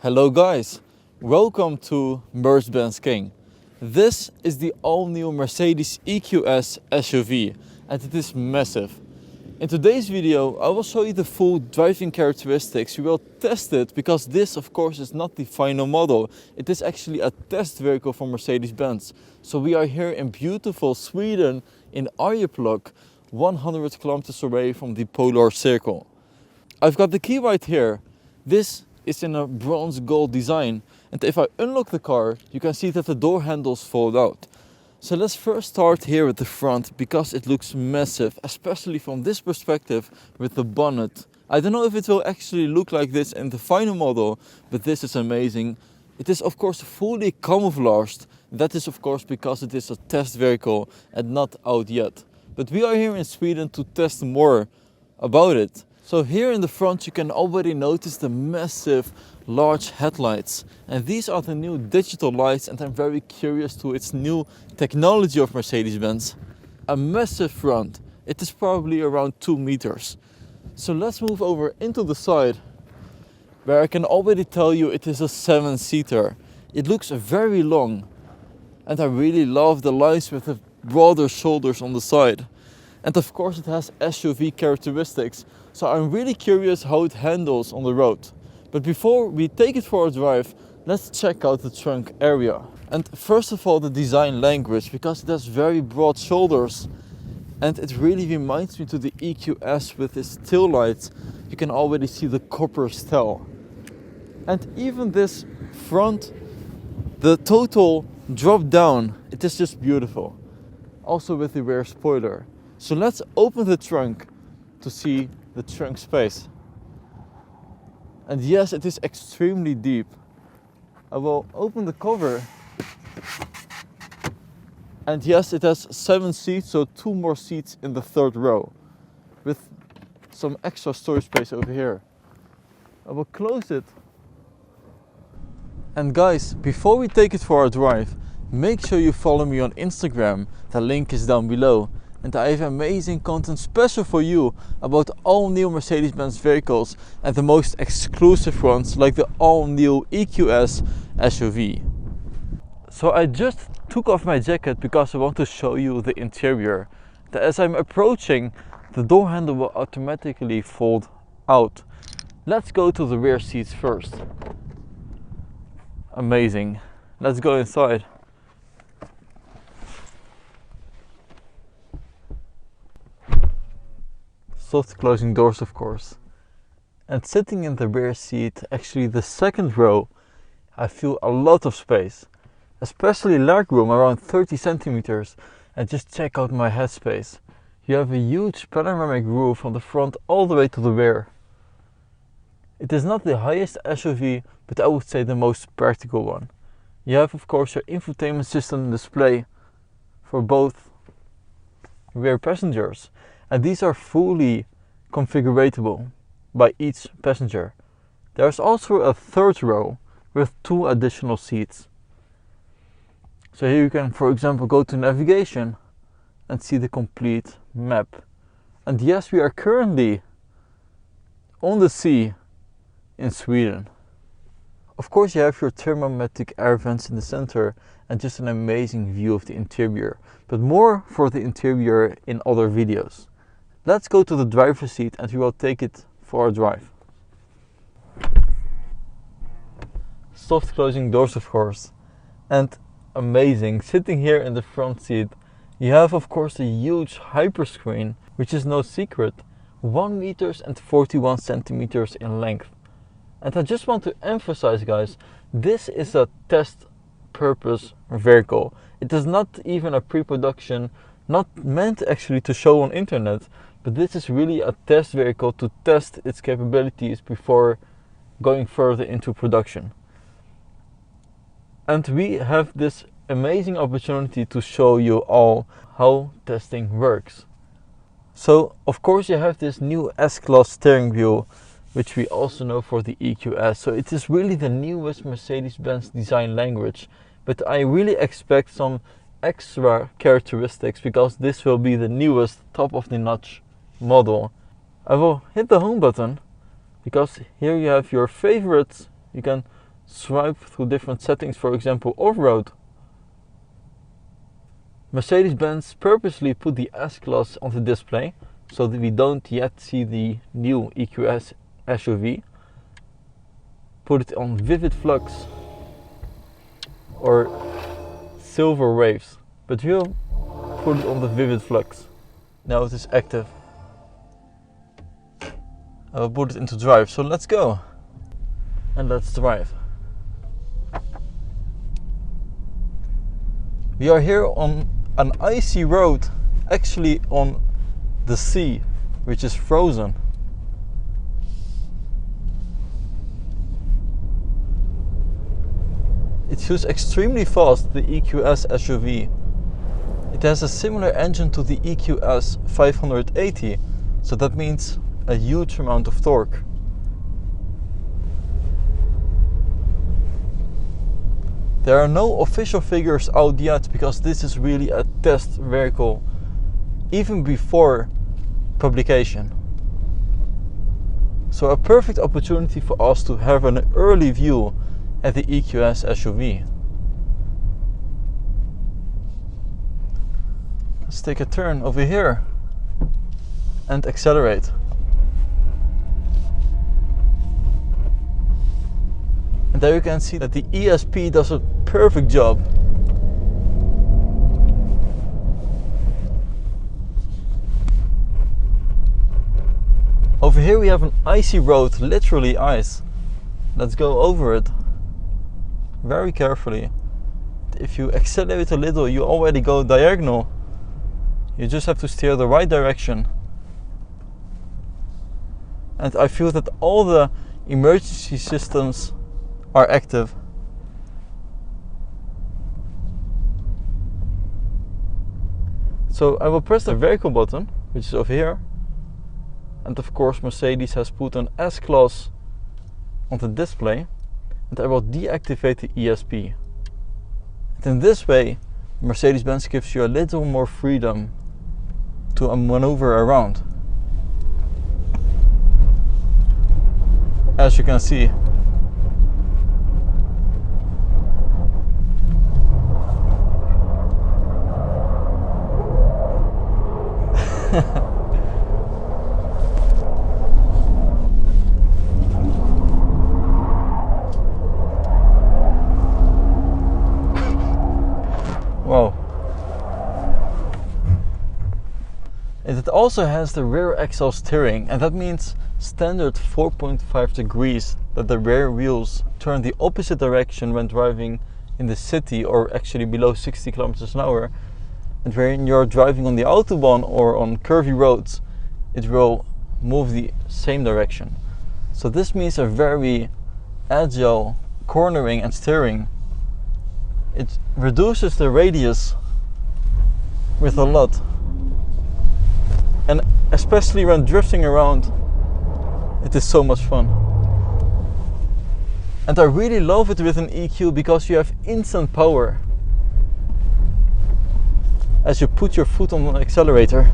Hello guys, welcome to MercBenzKing. This is the all-new Mercedes EQS SUV and it is massive. In today's video I will show you the full driving characteristics. We will test it because this of course is not the final model. It is actually a test vehicle for Mercedes-Benz. So we are here in beautiful Sweden in Arjeplog, 100 kilometers away from the Polar Circle. I've got the key right here. This is in a bronze gold design, and if I unlock the car you can see that the door handles fold out. So let's first start here with the front because it looks massive, especially from this perspective with the bonnet. I don't know if it will actually look like this in the final model, but this is amazing. It is of course fully camouflaged. That is of course because it is a test vehicle and not out yet. But we are here in Sweden to test more about it. So here in the front you can already notice the massive large headlights, and these are the new digital lights, and I'm very curious to its new technology of Mercedes-Benz. A massive front, it is probably around 2 meters. So let's move over into the side where I can already tell you it is a 7-seater. It looks very long and I really love the lines with the broader shoulders on the side. And of course it has SUV characteristics, so I'm really curious how it handles on the road. But before we take it for a drive, let's check out the trunk area. And first of all the design language, because it has very broad shoulders and it really reminds me to the EQS with its tail lights. You can already see the copper style. And even this front, the total drop down, it is just beautiful. Also with the rear spoiler. So let's open the trunk to see the trunk space. And yes, it is extremely deep. I will open the cover. And yes, it has 7 seats, so 2 more seats in the third row. With some extra storage space over here. I will close it. And guys, before we take it for a drive, make sure you follow me on Instagram. The link is down below. And I have amazing content special for you about all new Mercedes-Benz vehicles and the most exclusive ones like the all new EQS SUV. So I just took off my jacket because I want to show you the interior. As I'm approaching, the door handle will automatically fold out. Let's go to the rear seats first. Amazing. Let's go inside. Soft closing doors of course. And sitting in the rear seat, actually the second row, I feel a lot of space. Especially legroom around 30 centimeters. And just check out my headspace. You have a huge panoramic roof from the front all the way to the rear. It is not the highest SUV, but I would say the most practical one. You have of course your infotainment system display for both rear passengers. And these are fully configuratable by each passenger. There's also a third row with 2 additional seats. So here you can, for example, go to navigation and see the complete map. And yes, we are currently on the sea in Sweden. Of course you have your thermomatic air vents in the center and just an amazing view of the interior. But more for the interior in other videos. Let's go to the driver's seat and we will take it for a drive. Soft closing doors of course. And amazing, sitting here in the front seat, you have of course a huge hyperscreen, which is no secret, 1 meters and 41 centimeters in length. And I just want to emphasize guys, this is a test purpose vehicle. It is not even a pre-production, not meant actually to show on internet. But this is really a test vehicle to test its capabilities before going further into production. And we have this amazing opportunity to show you all how testing works. So of course you have this new S-Class steering wheel, which we also know for the EQS. So it is really the newest Mercedes-Benz design language. But I really expect some extra characteristics because this will be the newest top of the notch model. I will hit the home button because here you have your favorites. You can swipe through different settings, for example off-road. Mercedes-Benz purposely put the S-Class on the display so that we don't yet see the new EQS SUV. Put it on Vivid Flux or Silver Waves, but we'll put it on the Vivid Flux. Now it is active. I will put it into drive, so let's go and let's drive. We are here on an icy road, actually on the sea, which is frozen. It feels extremely fast, the EQS SUV. It has a similar engine to the EQS 580, so that means a huge amount of torque. There are no official figures out yet because this is really a test vehicle, even before publication. So a perfect opportunity for us to have an early view at the EQS SUV. Let's take a turn over here and accelerate. And there you can see that the ESP does a perfect job. Over here we have an icy road, literally ice. Let's go over it very carefully. If you accelerate a little, you already go diagonal. You just have to steer the right direction. And I feel that all the emergency systems are active. So I will press the vehicle button, which is over here. And of course Mercedes has put an S-Class on the display. And I will deactivate the ESP. And in this way, Mercedes-Benz gives you a little more freedom to maneuver around. As you can see, wow. And it also has the rear axle steering, and that means standard 4.5 degrees, that the rear wheels turn the opposite direction when driving in the city or actually below 60 kilometers an hour. And when you're driving on the Autobahn or on curvy roads, it will move the same direction. So this means a very agile cornering and steering. It reduces the radius with a lot. And especially when drifting around, it is so much fun. And I really love it with an EQ because you have instant power as you put your foot on the accelerator.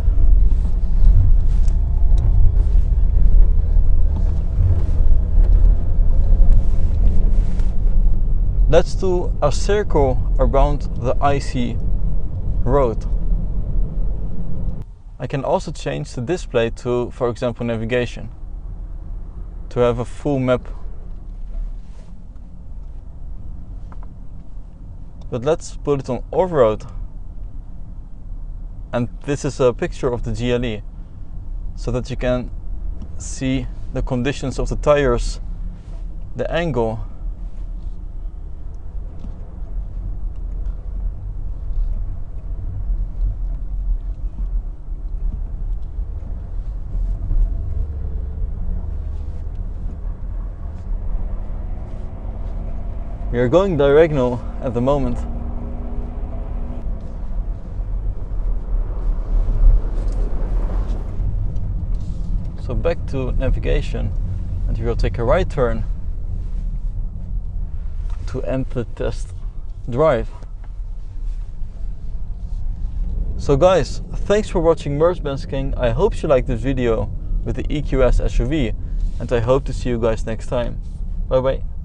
Let's do a circle around the icy road. I can also change the display to, for example, navigation, to have a full map. But let's put it on off-road. And this is a picture of the GLE, so that you can see the conditions of the tires, the angle. We are going diagonal at the moment. So back to navigation, and we will take a right turn to end the test drive. So guys, thanks for watching MercBenzKing. I hope you liked this video with the EQS SUV, and I hope to see you guys next time. Bye bye.